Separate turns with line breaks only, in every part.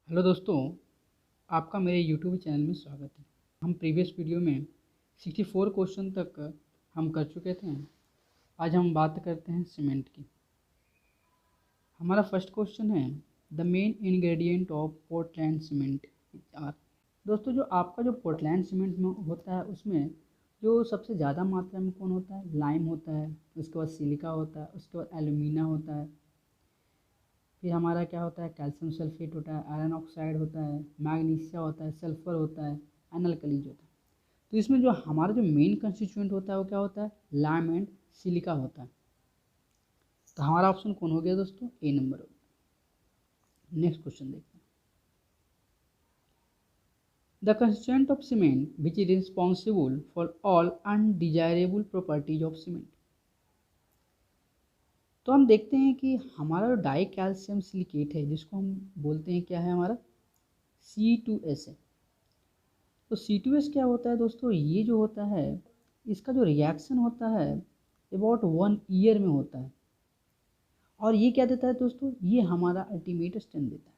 Hello दोस्तों, आपका मेरे यूट्यूब चैनल में स्वागत है। हम प्रीवियस वीडियो में 64 क्वेश्चन तक हम कर चुके थे। आज हम बात करते हैं सीमेंट की। हमारा फर्स्ट क्वेश्चन है the main ingredient of Portland cement are. दोस्तों, जो आपका जो पोर्टलैंड सीमेंट में होता है उसमें जो सबसे ज़्यादा मात्रा में कौन होता है? लाइम होता है, उसके बाद सिलिका होता है, उसके बाद एल्यूमिना होता है, फिर हमारा क्या होता है? कैल्शियम सल्फेट होता है, आयरन ऑक्साइड होता है, मैग्नीशिया होता है, सल्फर होता है, एनाल्कलीज होता है। तो इसमें जो हमारा जो मेन कंस्टिट्यूएंट होता है वो क्या होता है? लाइम एंड सिलिका होता है। तो हमारा ऑप्शन कौन हो गया दोस्तों? ए नंबर हो गया। नेक्स्ट क्वेश्चन देखते हैं। The constituent of cement which is responsible for all undesirable properties of cement. तो हम देखते हैं कि हमारा जो डाई कैल्शियम सिलिकेट है, जिसको हम बोलते हैं क्या है हमारा? C2S है। तो C2S क्या होता है दोस्तों? ये जो होता है इसका जो रिएक्शन होता है अबाउट 1 ईयर में होता है। और ये क्या देता है दोस्तों? ये हमारा अल्टीमेट स्ट्रेंथ देता है।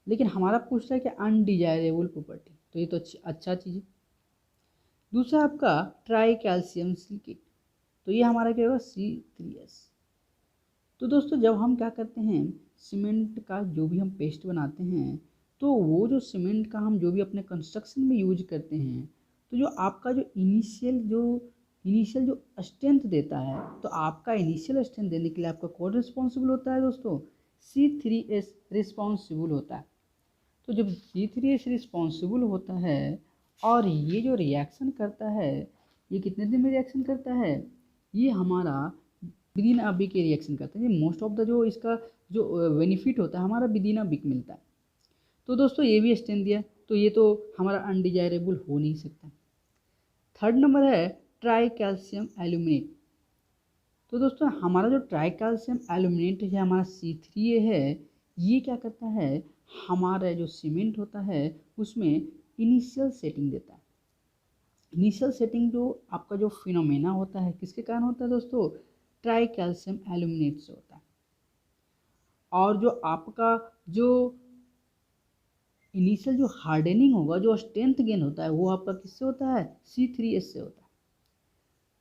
लेकिन हमारा पूछ रहा है कि अनडिजायरेबल प्रॉपर्टी, तो ये तो अच्छा चीज़ है। दूसरा आपका ट्राई कैल्शियम सिलिकेट, तो ये हमारा क्या होगा? C3S। तो दोस्तों, जब हम क्या करते हैं, सीमेंट का जो भी हम पेस्ट बनाते हैं, तो वो जो सीमेंट का हम जो भी अपने कंस्ट्रक्शन में यूज करते हैं, तो जो आपका जो इनिशियल जो स्ट्रेंथ देता है, तो आपका इनिशियल स्ट्रेंथ देने के लिए आपका कौन रिस्पॉन्सिबल होता है दोस्तों? C3S रिस्पॉन्सिबल होता है। तो जब C3S रिस्पॉन्सिबल होता है और ये जो रिएक्शन करता है, ये कितने दिन में रिएक्शन करता है? ये हमारा within a week reaction करता है। ये मोस्ट ऑफ द जो इसका जो बेनिफिट होता है हमारा विद इन अ वीक मिलता है। तो दोस्तों, ये भी स्ट्रेंथ दिया, तो ये तो हमारा अनडिजायरेबल हो नहीं सकता। थर्ड नंबर है ट्राई कैल्शियम एल्यूमिनेट। तो दोस्तों, हमारा जो ट्राई कैल्शियम एल्यूमिनेट है, हमारा C3A है, ये क्या करता है? हमारा जो सीमेंट होता है उसमें इनिशियल सेटिंग देता है। इनिशियल सेटिंग जो आपका जो फिनोमेना होता है किसके कारण होता है दोस्तों? ट्राई कैल्शियम एल्यूमिनेट से होता है। और जो आपका जो इनिशियल जो हार्डनिंग होगा, जो स्ट्रेंथ गेन होता है, वो आपका किससे होता है? C3S से होता है।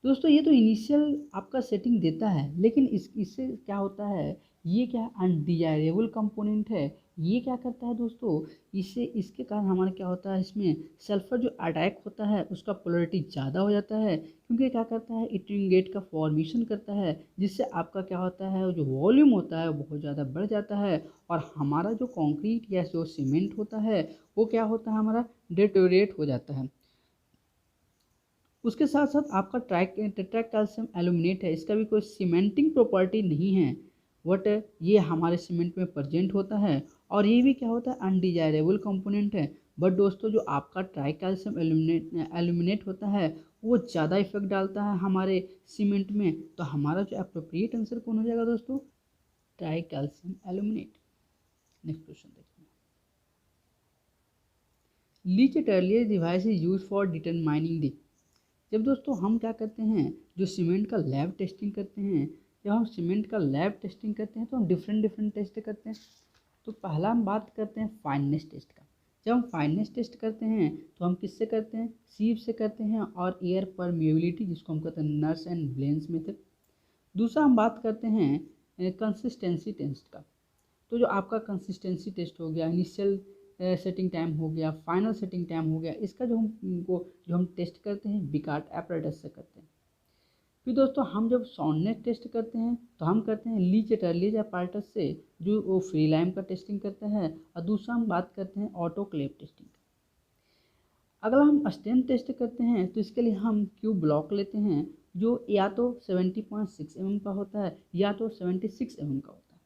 दोस्तों, ये तो इनिशियल आपका सेटिंग देता है, लेकिन इससे क्या होता है? ये क्या अनडिजायरेबल कंपोनेंट है। ये क्या करता है दोस्तों? इसके कारण हमारा क्या होता है, इसमें सल्फर जो अटैक होता है उसका पोलरिटी ज़्यादा हो जाता है, क्योंकि क्या करता है? इट्रिंगेट का फॉर्मेशन करता है, जिससे आपका क्या होता है? जो वॉल्यूम होता है बहुत ज़्यादा बढ़ जाता है। और हमारा जो कंक्रीट या जो सीमेंट होता है वो क्या होता है? हमारा डिटोरेट हो जाता है। उसके साथ साथ आपका टेट्रा कैल्शियम एल्यूमिनेट है, इसका भी कोई सीमेंटिंग प्रॉपर्टी नहीं है, बट ये हमारे सीमेंट में प्रेजेंट होता है। और ये भी क्या होता है? अनडिजायरेबल कंपोनेंट है। बट दोस्तों, जो आपका ट्राई कैल्शियम एल्यूमिनेट होता है वो ज़्यादा इफेक्ट डालता है हमारे सीमेंट में। तो हमारा जो अप्रोप्रिएट आंसर कौन हो जाएगा दोस्तों? Tricalcium aluminate. Next question देखते हैं। Le Chatelier device is use for determining the. जब दोस्तों हम क्या करते हैं, जो सीमेंट का लैब टेस्टिंग करते हैं, जब हम सीमेंट का लैब टेस्टिंग करते हैं तो हम डिफरेंट डिफरेंट टेस्ट करते हैं। तो पहला हम बात करते हैं फाइननेस टेस्ट का। जब हम फाइननेस टेस्ट करते हैं तो हम किससे करते हैं? सीप से करते हैं, और एयर परमिएबिलिटी जिसको हम कहते हैं नर्स एंड ब्लेंस मेथड। दूसरा हम बात करते हैं कंसिस्टेंसी टेस्ट का। तो जो आपका कंसिस्टेंसी टेस्ट हो गया, इनिशियल सेटिंग टाइम हो गया, फाइनल सेटिंग टाइम हो गया, इसका जो हम टेस्ट करते हैं बिकार्ट एपरेटस से करते हैं। फिर दोस्तों, हम जब साउंडनेस टेस्ट करते हैं तो हम करते हैं लीच एटर्लियज एपरेटस से, जो वो फ्री लाइम का टेस्टिंग करता है। और दूसरा हम बात करते हैं ऑटोक्लेव टेस्टिंग का। अगर हम स्ट्रेंथ टेस्ट करते हैं तो इसके लिए हम क्यूब ब्लॉक लेते हैं, जो या तो 70.6 mm का होता है या तो 76 mm का होता है।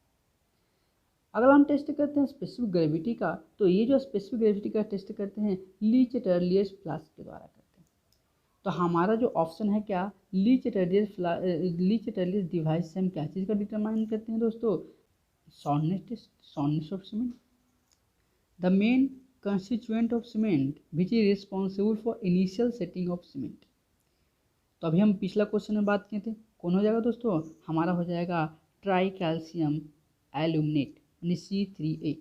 अगर हम टेस्ट करते हैं स्पेसिफिक ग्रेविटी का, तो ये जो स्पेसिफिक ग्रेविटी का टेस्ट करते हैं लीच एटर्लियस फ्लास्क के द्वारा करते हैं। तो हमारा जो ऑप्शन है क्या? लीच एटर्लियस डिवाइस से हम क्या चीज़ का डिटरमाइन करते हैं दोस्तों? Soundness test, soundness of cement. The main constituent of cement which is responsible for initial setting of cement. तो अभी हम पिछला क्वेश्चन में बात किए थे, कौन हो जाएगा दोस्तों? हमारा हो जाएगा ट्राई कैल्शियम एल्यूमिनेट यानी C3A।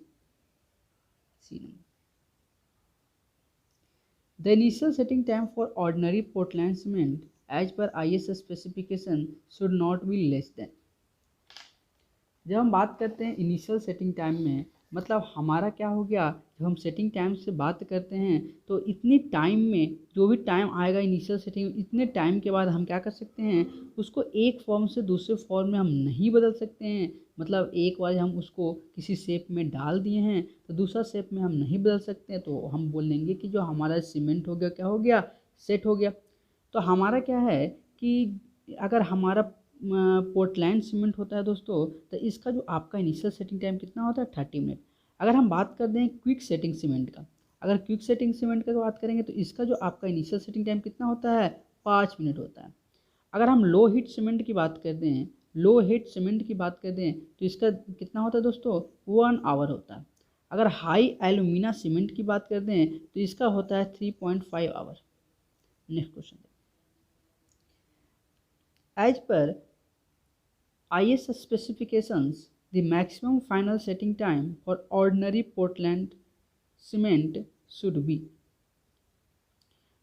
C number. The initial setting time for ordinary Portland cement as per IS specification should not be less than. जब हम बात करते हैं इनिशियल सेटिंग टाइम में, मतलब हमारा क्या हो गया, जब हम सेटिंग टाइम से बात करते हैं तो इतनी टाइम में, जो भी टाइम आएगा इनिशियल सेटिंग, इतने टाइम के बाद हम क्या कर सकते हैं, उसको एक फॉर्म से दूसरे फॉर्म में हम नहीं बदल सकते हैं। मतलब एक बार हम उसको किसी शेप में डाल दिए हैं तो दूसरा शेप में हम नहीं बदल सकते हैं, तो हम बोल देंगे कि जो हमारा सीमेंट हो गया, क्या हो गया, सेट हो गया। तो हमारा क्या है कि अगर हमारा पोर्टलैंड सीमेंट होता है दोस्तों, तो इसका जो आपका इनिशियल सेटिंग टाइम कितना होता है, 30 मिनट। अगर हम बात कर दें क्विक सेटिंग सीमेंट का, अगर क्विक सेटिंग सीमेंट का बात करेंगे तो इसका जो आपका इनिशियल सेटिंग टाइम कितना होता है, 5 मिनट होता है। अगर हम लो हीट सीमेंट की बात करते हैं, लो हीट सीमेंट की बात करते हैं तो इसका कितना होता है दोस्तों, 1 आवर होता है। अगर हाई एल्यूमिना सीमेंट की बात करते हैं तो इसका होता है 3.5 hour. Next question, as per IS specifications, the maximum final setting time for ordinary Portland cement should be।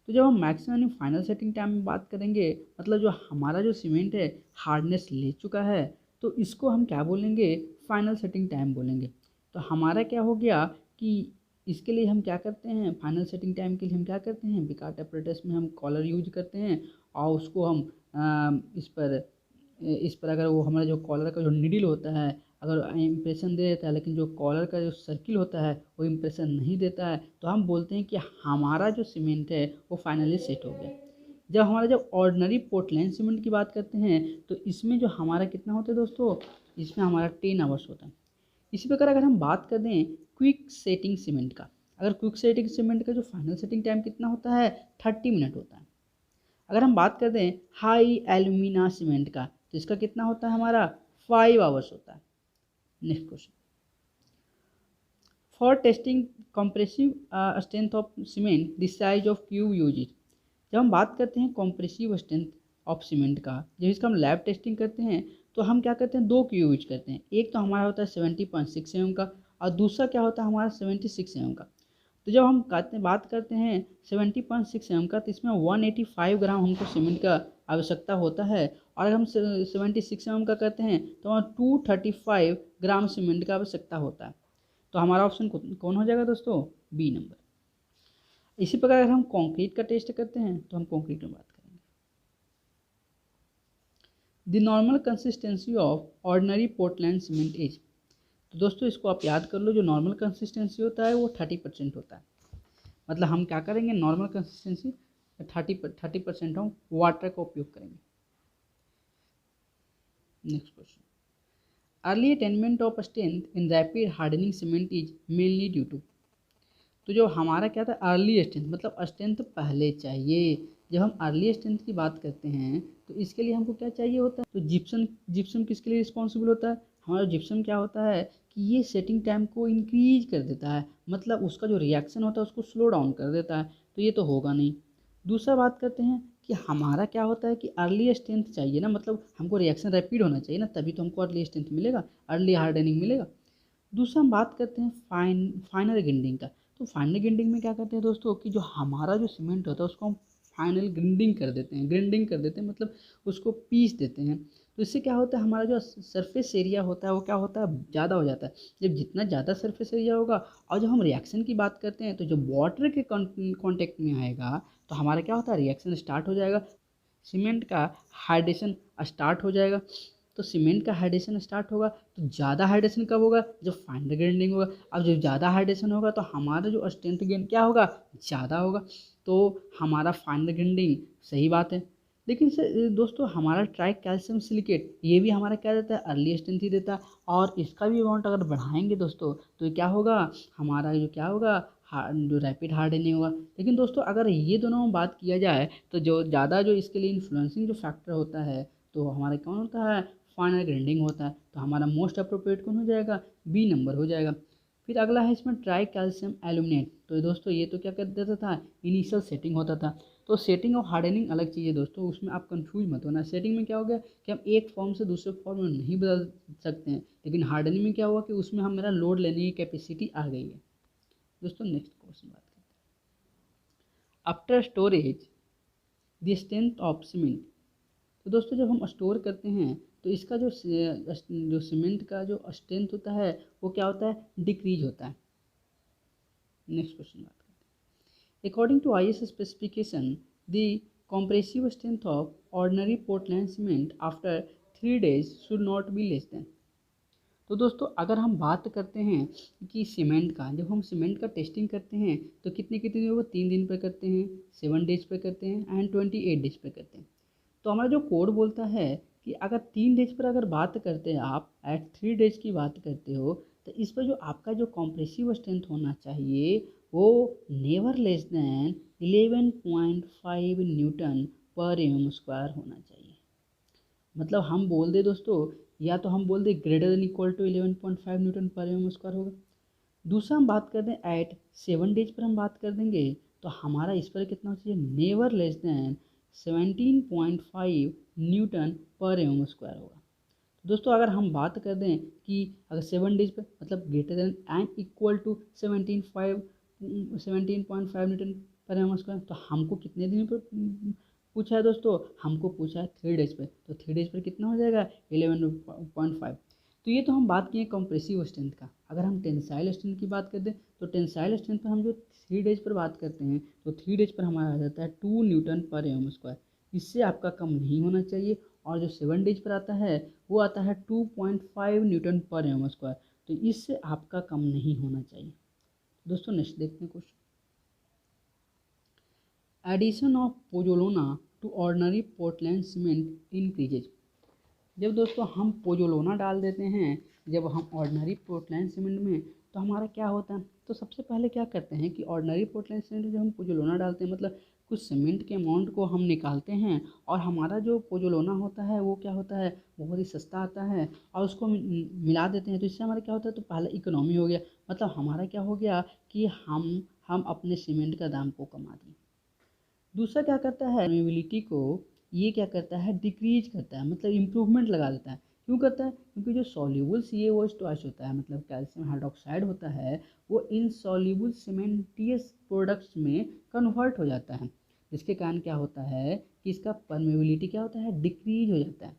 तो जब हम मैक्सिमम फाइनल सेटिंग टाइम में बात करेंगे, मतलब जो हमारा जो सीमेंट है हार्डनेस ले चुका है, तो इसको हम क्या बोलेंगे, फाइनल सेटिंग टाइम बोलेंगे। तो हमारा क्या हो गया कि इसके लिए हम क्या करते हैं, फाइनल सेटिंग टाइम के लिए हम क्या करते हैं, बिकाट apparatus में हम कॉलर यूज करते हैं और उसको हम इस पर अगर वो हमारा जो कॉलर का जो नीडल होता है अगर इम्प्रेशन दे देता है, लेकिन जो कॉलर का जो सर्किल होता है वो इम्प्रेशन नहीं देता है, तो हम बोलते हैं कि हमारा जो सीमेंट है वो फाइनली सेट हो गया। जब ऑर्डिनरी पोर्टलैंड सीमेंट की बात करते हैं तो इसमें जो हमारा कितना होता है दोस्तों, इसमें हमारा 10 आवर्स होता है। इसी प्रकार अगर हम बात कर दें क्विक सेटिंग सीमेंट का, अगर क्विक सेटिंग सीमेंट का जो फाइनल सेटिंग टाइम कितना होता है, 30 मिनट होता है। अगर हम बात कर दें हाई एल्यूमिना सीमेंट का तो इसका कितना होता है, हमारा 5 आवर्स होता है। Next question, for testing compressive strength of cement the size of cube use. जब हम बात करते हैं कंप्रेसिव स्ट्रेंथ ऑफ सीमेंट का, जब इसका हम लैब टेस्टिंग करते हैं तो हम क्या करते हैं, 2 क्यूब यूज करते हैं। एक तो हमारा होता है 70.6 mm का और दूसरा क्या होता है हमारा 76 mm का। तो जब हम बात करते हैं 70.6 mm का, तो इसमें 185 ग्राम हमको सीमेंट का आवश्यकता होता है। और अगर हम 76 mm का करते हैं तो वहाँ 235 ग्राम सीमेंट का आवश्यकता होता है। तो हमारा ऑप्शन कौन हो जाएगा दोस्तों, बी नंबर। इसी प्रकार अगर हम कंक्रीट का टेस्ट करते हैं तो हम कंक्रीट में बात करेंगे। The normal consistency of ordinary Portland cement is. तो दोस्तों इसको आप याद कर लो, जो नॉर्मल कंसिस्टेंसी होता है वो 30% होता है। मतलब हम क्या करेंगे, नॉर्मल कंसिस्टेंसी 30% हम वाटर का उपयोग करेंगे। Next question, early attainment of strength in rapid hardening cement is mainly due to. तो जो हमारा क्या था, अर्ली स्ट्रेंथ, मतलब स्ट्रेंथ पहले चाहिए। जब हम अर्ली स्ट्रेंथ की बात करते हैं तो इसके लिए हमको क्या चाहिए होता है, तो जिप्सम किसके लिए रिस्पॉन्सिबल होता है, हमारा जिप्सम क्या होता है कि ये सेटिंग टाइम को इंक्रीज कर देता है, मतलब उसका जो रिएक्शन होता है उसको स्लो डाउन कर देता है, तो ये तो होगा नहीं। दूसरा बात करते हैं कि हमारा क्या होता है कि अर्ली स्ट्रेंथ चाहिए ना, मतलब हमको रिएक्शन रैपिड होना चाहिए ना, तभी तो हमको अर्ली स्ट्रेंथ मिलेगा, अर्ली हार्डनिंग मिलेगा। दूसरा हम बात करते हैं फाइनल ग्राइंडिंग का। तो फाइनल ग्राइंडिंग में क्या करते हैं दोस्तों कि जो हमारा जो सीमेंट होता है उसको हम फाइनल ग्राइंडिंग कर देते हैं, मतलब उसको पीस देते हैं। तो इससे क्या होता है, हमारा जो सरफेस एरिया होता है वो क्या होता है, ज़्यादा हो जाता है। जब जितना ज़्यादा सरफेस एरिया होगा, और जब हम रिएक्शन की बात करते हैं तो जब वाटर के कॉन्टेक्ट में आएगा तो हमारा क्या होता है, रिएक्शन स्टार्ट हो जाएगा, सीमेंट का हाइड्रेशन स्टार्ट हो जाएगा। तो सीमेंट का हाइड्रेशन स्टार्ट होगा तो ज़्यादा हाइड्रेशन कब होगा, जब फाइनल ग्राइंडिंग होगा। अब जब ज़्यादा हाइड्रेशन होगा तो हमारा जो स्ट्रेंथ गेन क्या होगा, ज़्यादा होगा। तो हमारा फाइनल ग्राइंडिंग सही बात है। लेकिन दोस्तों हमारा ट्राई कैल्शियम सिलिकेट ये भी हमारा क्या देता है, अर्ली स्ट्रेंथ ही देता है। और इसका भी अमाउंट अगर बढ़ाएंगे दोस्तों तो क्या होगा, हमारा जो क्या होगा, जो रैपिड हार्डनिंग होगा। लेकिन दोस्तों अगर ये दोनों में बात किया जाए तो जो ज़्यादा जो इसके लिए इन्फ्लुएंसिंग जो फैक्टर होता है तो हमारा कौन होता है, फाइनल ग्राइंडिंग होता है। तो हमारा मोस्ट अप्रोप्रिएट कौन हो जाएगा, बी नंबर हो जाएगा। फिर अगला है इसमें ट्राई कैल्शियम एल्यूमिनेट। तो दोस्तों ये तो क्या कर देता था, इनिशियल सेटिंग होता था। तो सेटिंग और हार्डनिंग अलग चीज़ है दोस्तों, उसमें आप कंफ्यूज मत होना। सेटिंग में क्या हो गया कि हम एक फॉर्म से दूसरे फॉर्म में नहीं बदल सकते हैं, लेकिन हार्डनिंग में क्या हुआ कि उसमें हमारा लोड लेने की कैपेसिटी आ गई है। दोस्तों नेक्स्ट क्वेश्चन बात करते हैं, after storage the strength of cement. तो दोस्तों जब हम स्टोर करते हैं तो इसका जो सीमेंट का जो स्ट्रेंथ होता है वो क्या होता है, डिक्रीज होता है। नेक्स्ट क्वेश्चन बात करते हैं, according to IS specification the compressive strength of ordinary Portland cement after 3 days should not be less than। तो दोस्तों अगर हम बात करते हैं कि सीमेंट का, जब हम सीमेंट का टेस्टिंग करते हैं तो कितने कितने दिन, वो 3 दिन पर करते हैं, 7 डेज पर करते हैं एंड 28 डेज पर करते हैं। तो हमारा जो कोड बोलता है कि अगर 3 डेज पर अगर बात करते हैं आप, एट 3 डेज की बात करते हो, तो इस पर जो आपका जो कॉम्प्रेसिव स्ट्रेंथ होना चाहिए वो नेवर लेस देन 11.5 न्यूटन पर एम स्क्वायर होना चाहिए। मतलब हम बोल दे दोस्तों, या तो हम बोल दे greater than equal to 11.5 newton पर एम स्क्वायर होगा। दूसरा हम बात कर दें एट 7 डेज पर हम बात कर देंगे तो हमारा इस पर कितना हो चाहिए, नेवर लेस देन 17.5 न्यूटन पर एम स्क्वायर होगा। दोस्तों अगर हम बात कर दें कि अगर 7 डेज पर मतलब greater than and equal to 17.5 newton पर एम स्क्वायर, तो हमको कितने दिन पर पूछा है दोस्तों, हमको पूछा है 3 डेज पर। तो 3 डेज पर कितना हो जाएगा, 11.5। तो ये तो हम बात किए कंप्रेसिव स्ट्रेंथ का। अगर हम टेंसाइल स्ट्रेंथ की बात करते हैं तो टेंसाइल स्ट्रेंथ पर हम जो 3 डेज पर बात करते हैं तो 3 डेज पर हमारा आ जाता है 2 न्यूटन पर एम स्क्वायर। इससे आपका कम नहीं होना चाहिए। और जो 7 डेज पर आता है वो आता है 2.5 न्यूटन पर एम स्क्वायर। तो इससे आपका कम नहीं होना चाहिए। दोस्तों नेक्स्ट देखते हैं question, addition of pozzolana to ordinary Portland cement increases. जब दोस्तों हम पोजोलोना डाल देते हैं जब हम ऑर्डिनरी पोर्टलैंड सीमेंट में, तो हमारा क्या होता है, तो सबसे पहले क्या करते हैं कि ऑर्डिनरी पोर्टलैंड सीमेंट में जब हम पोजोलोना डालते हैं मतलब कुछ सीमेंट के अमाउंट को हम निकालते हैं, और हमारा जो पोजोलोना होता है वो क्या होता है, बहुत ही सस्ता आता है, और उसको मिला देते हैं। तो इससे हमारा क्या होता है, तो पहला इकोनॉमी हो गया, मतलब हमारा क्या हो गया कि हम अपने सीमेंट का दाम को कमा दिए। दूसरा क्या करता है, परमेबिलिटी को ये क्या करता है, डिक्रीज करता है, मतलब इम्प्रूवमेंट लगा देता है। क्यों करता है, क्योंकि जो सॉल्यूबल CaOH टॉयस होता है मतलब कैल्शियम हाइड्रोक्साइड होता है, वो इनसॉल्यूबल सीमेंटियस प्रोडक्ट्स में कन्वर्ट हो जाता है, जिसके कारण क्या होता है कि इसका परमेबिलिटी क्या होता है, डिक्रीज हो जाता है।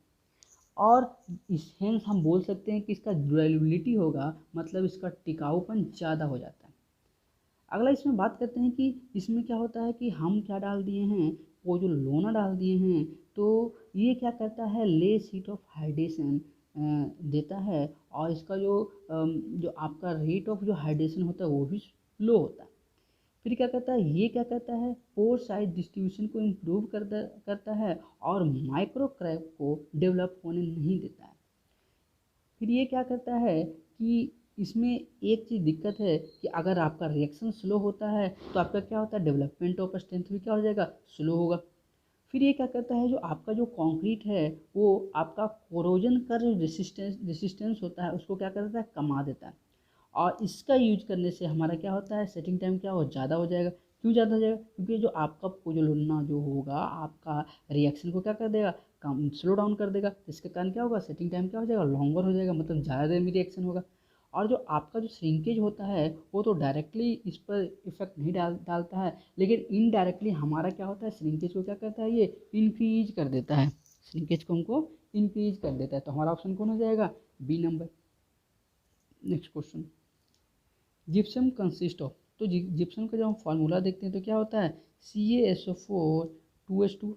और इस हेंस हम बोल सकते हैं कि इसका ड्यूरेबिलिटी होगा, मतलब इसका टिकाऊपन ज़्यादा हो जाता है। अगला इसमें बात करते हैं कि इसमें क्या होता है कि हम क्या डाल दिए हैं, पोजोलोना डाल दिए हैं, तो ये क्या करता है, लेस हीट ऑफ हाइड्रेशन देता है, और इसका जो आपका रेट ऑफ जो हाइड्रेशन होता है वो भी लो होता है। फिर क्या करता है, ये क्या करता है, पोर साइज डिस्ट्रीब्यूशन को इम्प्रूव करता है, और माइक्रो क्रैक को डेवलप होने नहीं देता है। फिर ये क्या करता है कि इसमें एक चीज़ दिक्कत है कि अगर आपका रिएक्शन स्लो होता है तो आपका क्या होता है, डेवलपमेंट ऑफ स्ट्रेंथ भी क्या हो जाएगा, स्लो होगा। फिर ये क्या करता है, जो आपका जो कंक्रीट है वो आपका कोरोजन का जो रेसिस्टेंस होता है उसको क्या करता है, कमा देता है। और इसका यूज करने से हमारा क्या होता है, सेटिंग टाइम क्या हो, ज़्यादा हो जाएगा। क्यों ज़्यादा हो जाएगा, क्योंकि जो आपका पोजोलोना जो होगा आपका रिएक्शन को क्या कर देगा, कम स्लो डाउन कर देगा। इसके कारण क्या होगा, सेटिंग टाइम क्या हो जाएगा, लॉन्गर हो जाएगा, मतलब ज़्यादा देर में रिएक्शन होगा। और जो आपका जो श्रिंकेज होता है वो तो डायरेक्टली इस पर इफेक्ट नहीं डालता है, लेकिन इनडायरेक्टली हमारा क्या होता है, श्रिंकेज को क्या करता है, ये इंक्रीज कर देता है, श्रिंकेज को हमको इंक्रीज कर देता है। तो हमारा ऑप्शन कौन हो जाएगा, B number. Next question, gypsum consist of. तो जिप्सम का जब हम फार्मूला देखते हैं तो क्या होता है, CaSO4 2H2।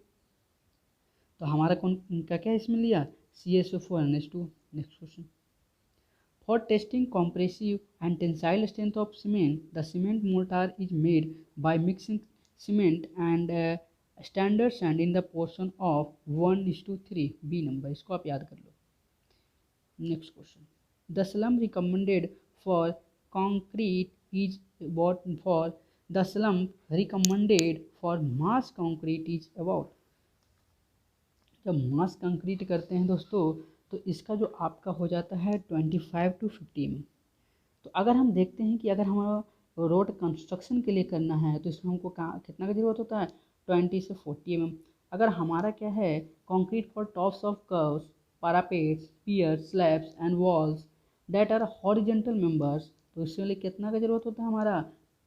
तो हमारा कौन क्या क्या इसमें लिया, CaSO4 NH2। Next question, for testing compressive and tensile strength of cement, the cement mortar is made by mixing cement and standard sand in the portion of 1:3। B number, इसको आप याद कर लो। Next question, the slump recommended for concrete is what for the slump recommended for mass concrete is about। जब मास concrete करते हैं दोस्तों तो इसका जो आपका हो जाता है 25 to 50 mm। तो अगर हम देखते हैं कि अगर हमारा रोड कंस्ट्रक्शन के लिए करना है तो इसमें हमको कितना का जरूरत होता है, 20 से 40 mm। अगर हमारा क्या है, concrete for tops of curves, parapets, piers, slabs and walls that are horizontal members, तो इसके लिए कितना का जरूरत होता है हमारा,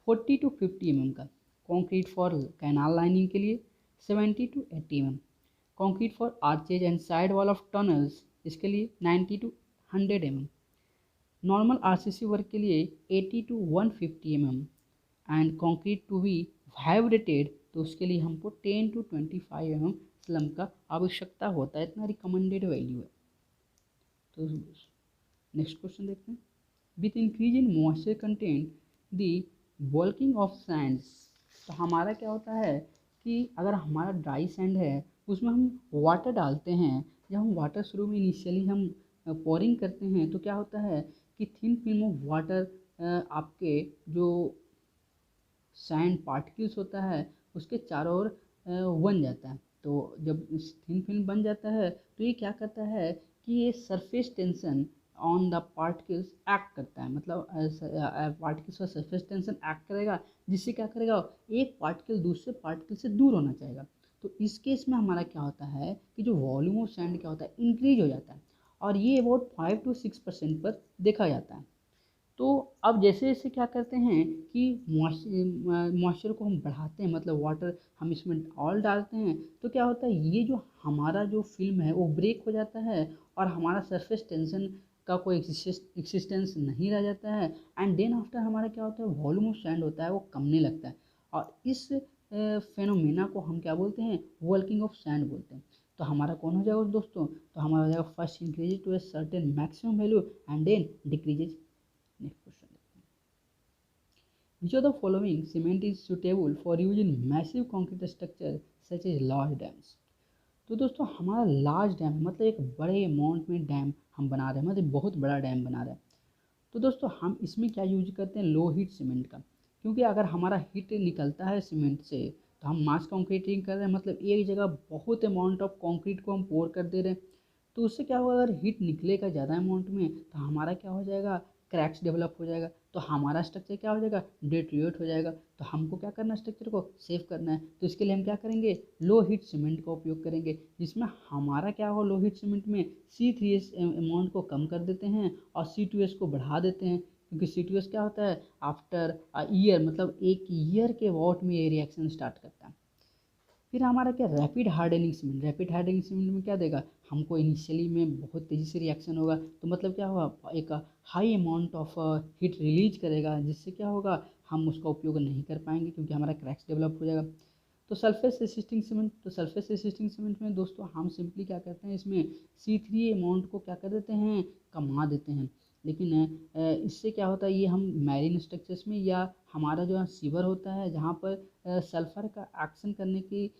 40 to 50 का। कंक्रीट फॉर कैनाल लाइनिंग के लिए 70 to 80 concrete for arches and side wall of tunnels इसके लिए 90 to 100 नॉर्मल आरसीसी वर्क के लिए 80 to 150 and concrete to be vibrated तो उसके लिए हमको 10 to 25 स्लम का आवश्यकता होता है, इतना रिकमेंडेड वैल्यू है। तो नेक्स्ट क्वेश्चन देखते हैं। With increase in moisture content the bulking of Sands, तो हमारा क्या होता है कि अगर हमारा ड्राई सैंड है उसमें हम वाटर डालते हैं, जब हम वाटर शुरू में इनिशियली हम पोरिंग करते हैं तो क्या होता है कि थिन फिल्म ऑफ वाटर आपके जो सैंड पार्टिकल्स होता है उसके चारों ओर बन जाता है। तो जब थिन फिल्म बन जाता है तो ये क्या करता है कि ये surface tension on the particles act करता है, मतलब पार्टिकल्स का सरफेस टेंशन एक्ट करेगा, जिससे क्या करेगा एक पार्टिकल दूसरे पार्टिकल से दूर होना चाहेगा। तो इस केस में हमारा क्या होता है कि जो वॉल्यूम ऑफ सैंड क्या होता है इंक्रीज हो जाता है, और ये अबाउट 5 to 6% पर देखा जाता है। तो अब जैसे जैसे क्या करते हैं कि मॉइस्चर को हम बढ़ाते हैं, मतलब वाटर हम इसमें ऑयल डालते हैं, तो क्या होता है ये जो हमारा जो फिल्म है वो ब्रेक हो जाता है और हमारा सरफेस टेंशन का कोई एक्सिस्टेंस नहीं रह जाता है। एंड देन आफ्टर हमारा क्या होता है वॉल्यूम ऑफ सैंड होता है वो कमने लगता है, और इस फेनोमेना को हम क्या बोलते हैं वर्किंग ऑफ सैंड बोलते हैं। तो हमारा कौन हो जाएगा दोस्तों, तो हमारा हो जाएगा first increases to a certain maximum value and then decreases. Next question देखते हैं। Which of the following cement is suitable for use in massive concrete structure such as large dams? तो दोस्तों हमारा लार्ज डैम मतलब एक बड़े amount में dam हम बना रहे हैं, मतलब बहुत बड़ा डैम बना रहे हैं। तो दोस्तों हम इसमें क्या यूज करते हैं लो हीट सीमेंट का, क्योंकि अगर हमारा हीट निकलता है सीमेंट से तो हम मास कंक्रीटिंग कर रहे हैं, मतलब एक जगह बहुत अमाउंट ऑफ कंक्रीट को हम पोर कर दे रहे हैं। तो उससे क्या होगा अगर हीट निकलेगा ज़्यादा अमाउंट में तो हमारा क्या हो जाएगा क्रैक्स डेवलप हो जाएगा, तो हमारा स्ट्रक्चर क्या हो जाएगा डिटेरियोरेट हो जाएगा। तो हमको क्या करना है स्ट्रक्चर को सेव करना है, तो इसके लिए हम क्या करेंगे लो हीट सीमेंट का उपयोग करेंगे, जिसमें हमारा क्या होगा लो हीट सीमेंट में C3S अमाउंट को कम कर देते हैं और C2S को बढ़ा देते हैं, क्योंकि C2S क्या होता है आफ्टर ईयर, मतलब एक ईयर के वॉट में ये रिएक्शन स्टार्ट करता है। फिर हमारा क्या rapid hardening cement, rapid hardening cement में क्या देगा हमको इनिशियली में बहुत तेज़ी से रिएक्शन होगा, तो मतलब क्या होगा एक high amount of heat release करेगा, जिससे क्या होगा हम उसका उपयोग नहीं कर पाएंगे क्योंकि हमारा क्रैक्स डेवलप हो जाएगा। तो सल्फेस रेसिस्टिंग सीमेंट, तो सल्फेस रेसिस्टिंग सीमेंट में दोस्तों हम सिंपली क्या करते हैं इसमें C3 अमाउंट को क्या कर देते हैं कमा देते हैं, लेकिन इससे क्या होता है ये हम मैरीन स्ट्रक्चर्स में या हमारा जो सीवर होता है जहाँ पर सल्फ़र का एक्शन करने की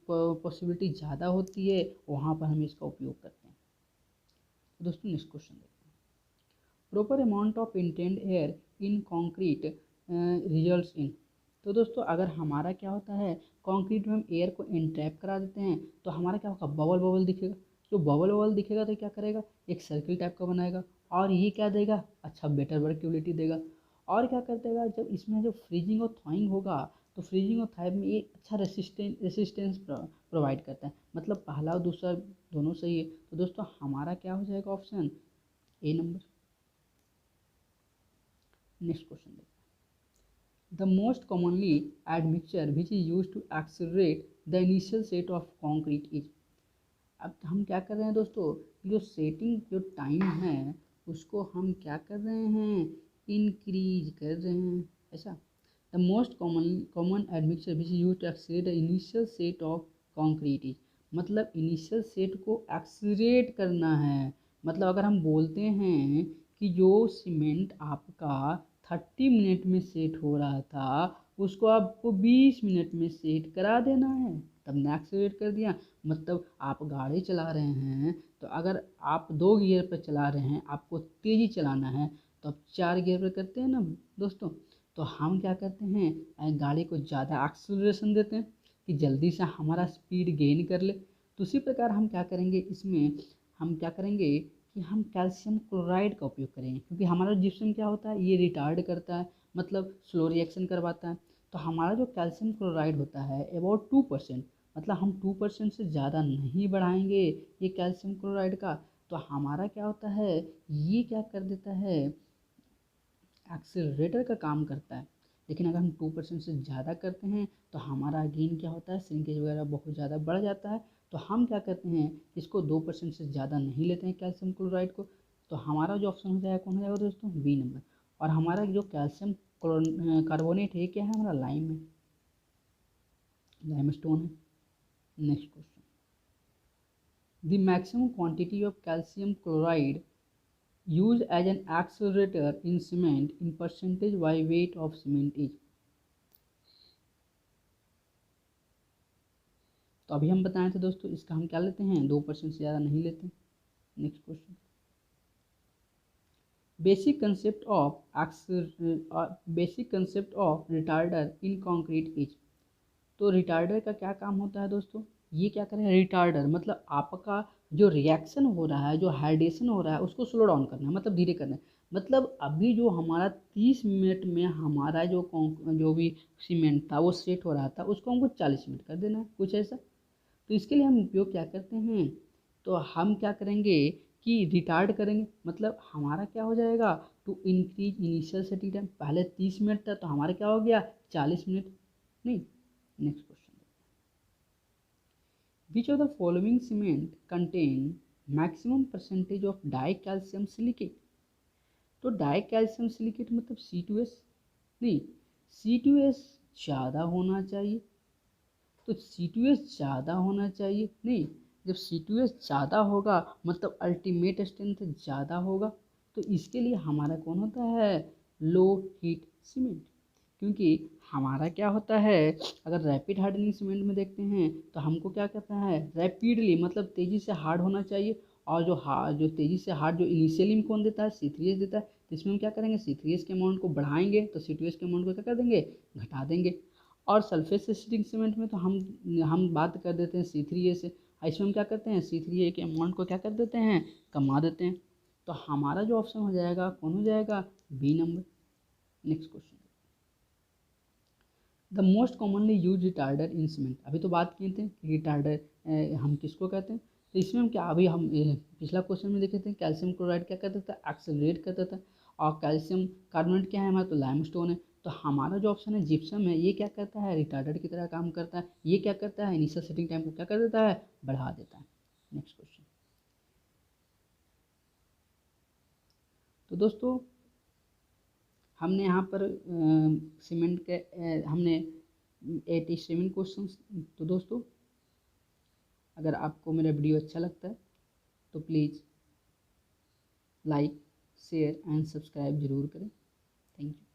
पॉसिबिलिटी ज़्यादा होती है वहाँ पर हम इसका उपयोग करते हैं। तो दोस्तों नेक्स्ट क्वेश्चन देखते हैं। Proper amount of intend air in concrete results in, तो दोस्तों अगर हमारा क्या होता है कंक्रीट में हम एयर को इंट्रैप करा देते हैं तो हमारा क्या होगा बबल बबल दिखेगा, जो बबल बबल दिखेगा तो क्या करेगा एक सर्किल टाइप का बनाएगा, और ये क्या देगा अच्छा बेटर वर्केबिलिटी देगा। और क्या कर देगा जब इसमें जो फ्रीजिंग और थॉइंग होगा तो फ्रीजिंग और थाइंग में एक अच्छा रेसिस्टेंस प्रोवाइड करता है, मतलब पहला और दूसरा दोनों सही है। तो दोस्तों हमारा क्या हो जाएगा option A number. Next question देखते हैं। The most commonly admixture which is used to accelerate the initial set of concrete is, अब हम क्या कर रहे हैं दोस्तों जो सेटिंग जो टाइम है उसको हम क्या कर रहे हैं इंक्रीज कर रहे हैं ऐसा। The most common admixture which use to accelerate the initial set of concrete is, मतलब इनिशियल सेट को एक्सीलरेट करना है, मतलब अगर हम बोलते हैं कि जो सीमेंट आपका 30 मिनट में सेट हो रहा था उसको आपको 20 मिनट में सेट करा देना है, तब ने एक्सीलरेट कर दिया। मतलब आप गाड़ी चला रहे हैं तो अगर आप 2 गियर पर चला रहे हैं आपको तेज़ी चलाना है तो आप 4 गियर पर करते हैं ना दोस्तों। तो हम क्या करते हैं गाड़ी को ज़्यादा एक्सीलरेशन देते हैं कि जल्दी से हमारा स्पीड गेन कर ले। तो उसी प्रकार हम क्या करेंगे इसमें हम क्या करेंगे कि हम कैल्शियम क्लोराइड का उपयोग करेंगे, क्योंकि हमारा जिस्म क्या होता है ये रिटार्ड करता है, मतलब स्लो रिएक्शन करवाता है। तो हमारा जो कैल्शियम क्लोराइड होता है अबाउट 2%, मतलब हम 2% से ज़्यादा नहीं बढ़ाएंगे ये कैल्शियम क्लोराइड का। तो हमारा क्या होता है ये क्या कर देता है एक्सेलरेटर का काम करता है। लेकिन अगर हम 2% से ज़्यादा करते हैं तो हमारा अगेन क्या होता है, श्रिंकेज वगैरह बहुत ज़्यादा बढ़ जाता है। तो हम क्या करते हैं, इसको 2% से ज़्यादा नहीं लेते हैं कैल्शियम क्लोराइड को। तो हमारा जो ऑप्शन हो जाएगा कौन हो जाएगा दोस्तों, बी नंबर। और हमारा जो कैल्शियम कार्बोनेट है क्या है, हमारा लाइम है, लाइमस्टोन है। Next question, the maximum quantity of calcium chloride used as an accelerator in cement in percentage by weight of cement is। तो अभी हम बताए थे दोस्तों, इसका हम क्या लेते हैं, 2% से ज़्यादा नहीं लेते। Next question, basic concept of retarder in concrete is. तो रिटार्डर का क्या काम होता है दोस्तों, ये क्या करें, रिटार्डर मतलब आपका जो रिएक्शन हो रहा है, जो हाइड्रेशन हो रहा है, उसको स्लो डाउन करना है, मतलब धीरे करना है। मतलब अभी जो हमारा 30 मिनट में हमारा जो भी सीमेंट था वो सेट हो रहा था, उसको हमको 40 मिनट कर देना है, कुछ ऐसा। तो इसके लिए हम उपयोग क्या करते हैं, तो हम क्या करेंगे कि रिटार्ड करेंगे। मतलब हमारा क्या हो जाएगा, to increase initial setting time, पहले 30 मिनट था तो हमारा क्या हो गया 40 मिनट। नहीं, next question, which of the following cement contain maximum percentage of dicalcium silicate. तो डाइकैल्शियम सिलिकेट मतलब C2S, नहीं, C2S ज़्यादा होना चाहिए। तो C2S ज़्यादा होना चाहिए, नहीं, जब C2S ज़्यादा होगा मतलब अल्टीमेट स्ट्रेंथ ज़्यादा होगा। तो इसके लिए हमारा कौन होता है, लो हीट सीमेंट। क्योंकि हमारा क्या होता है, अगर रैपिड हार्डनिंग सीमेंट में देखते हैं तो हमको क्या करता है, रैपिडली मतलब तेज़ी से हार्ड होना चाहिए। और जो तेज़ी से हार्ड जो इनिशियली में कौन देता है, C3S देता है। तो इसमें हम क्या करेंगे, C3S के अमाउंट को बढ़ाएंगे तो C2S के अमाउंट को क्या कर देंगे, घटा देंगे। और सल्फेट एसिडिक सीमेंट में तो हम बात कर देते हैं C3A से। इसमें हम क्या करते हैं, C3A के अमाउंट को क्या कर देते हैं, कमा देते हैं। तो हमारा जो ऑप्शन हो जाएगा कौन हो जाएगा, B number. Next question, the most commonly use retarder in cement. अभी तो बात किए थे कि रिटार्डर हम किसको कहते हैं। तो इसमें हम क्या, अभी हम पिछला क्वेश्चन में देखे थे कैल्शियम क्लोराइड क्या करता था, एक्सेलरेट करता था। और कैल्शियम कार्बोनेट क्या है हमारा, तो लाइमस्टोन है। तो हमारा जो ऑप्शन है जिप्सम है, ये क्या करता है, रिटार्डर की तरह काम करता है। ये क्या करता है, इनिशियल सेटिंग टाइम को क्या कर देता है, बढ़ा देता है। नेक्स्ट क्वेश्चन, तो दोस्तों हमने यहाँ पर सीमेंट के हमने 87 क्वेश्चन। तो दोस्तों अगर आपको मेरा वीडियो अच्छा लगता है तो please like, share and subscribe ज़रूर करें। Thank you.